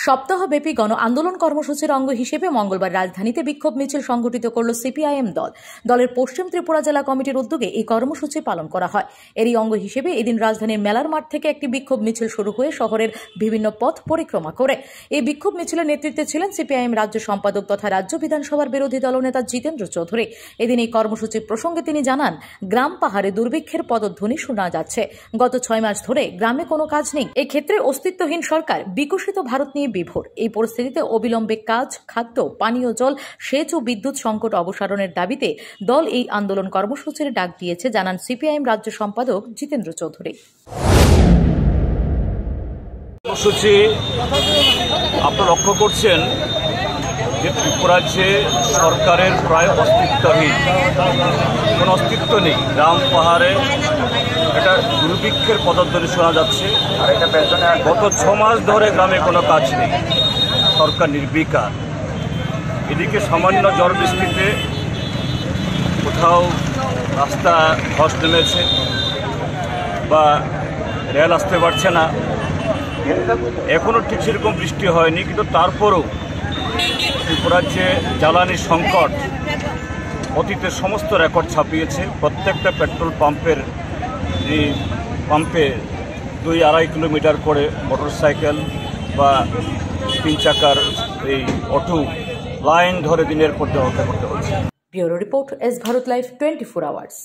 সপ্তাহব্যাপী গণ আন্দোলন কর্মসূচির অঙ্গ হিসেবে মঙ্গলবার রাজধানীতে বিক্ষোভ মিছিল সংগঠিত করল সিপিআইএম দল। দলের পশ্চিম ত্রিপুরা জেলা কমিটির উদ্যোগে এই কর্মসূচি পালন করা হয়। এরই অঙ্গ হিসেবে এদিন রাজধানীর মেলার মাঠ থেকে একটি বিক্ষোভ মিছিল শুরু হয়ে শহরের বিভিন্ন পথ পরিক্রমা করে। এই বিক্ষোভ মিছিলের নেতৃত্বে ছিলেন সিপিআইএম রাজ্য সম্পাদক তথা রাজ্য বিধানসভার বিরোধী দলনেতা জিতেন্দ্র চৌধুরী। এদিন এই কর্মসূচি প্রসঙ্গে তিনি জানান, গ্রাম পাহাড়ে দুর্ভিক্ষের পদধ্বনি শোনা যাচ্ছে। গত 6 মাস ধরে গ্রামে কোনো কাজ নেই। এই ক্ষেত্রে অস্তিত্বহীন সরকার বিকশিত ভারত নিয়ে বিভোর। এই পরিস্থিতিতে অবিলম্বে কাজ, খাদ্য, পানীয় জল, সেচ ও বিদ্যুৎ সংকট অবসানের দাবিতে দল এই আন্দোলন কর্মসূচির ডাক দিয়েছে, জানান সিপিআইএম রাজ্য সম্পাদক জিতেন্দ্র চৌধুরী। কর্মসূচি আপনারা লক্ষ্য করছেন যে ত্রিপুরা রাজ্যে সরকারের প্রায় অস্তিত্বহীন, কোনো অস্তিত্ব নেই। গ্রাম পাহাড়ে এটা দুর্ভিক্ষের পদধ্বনি শোনা যাচ্ছে। গত 6 মাস ধরে গ্রামে কোনো কাজ নেই, সরকার নির্বিকার। এদিকে সামান্য ঝড় বৃষ্টিতে কোথাও রাস্তা ধস নেমেছে বা রেল আসতে পারছে না। এখনও ঠিক সেরকম বৃষ্টি হয়নি, কিন্তু তারপরেও ত্রিপুরা রাজ্যে জ্বালানির সংকট অতীতের সমস্ত রেকর্ড ছাপিয়েছে। প্রত্যেকটা পেট্রোল পাম্পে 2-2.5 কিলোমিটার করে মোটরসাইকেল বা 3 চাকার এই অটো লাইন ধরে দিনের পর দিন অপেক্ষা করতে হচ্ছে। Bureau report, S Bharat live 24 hours.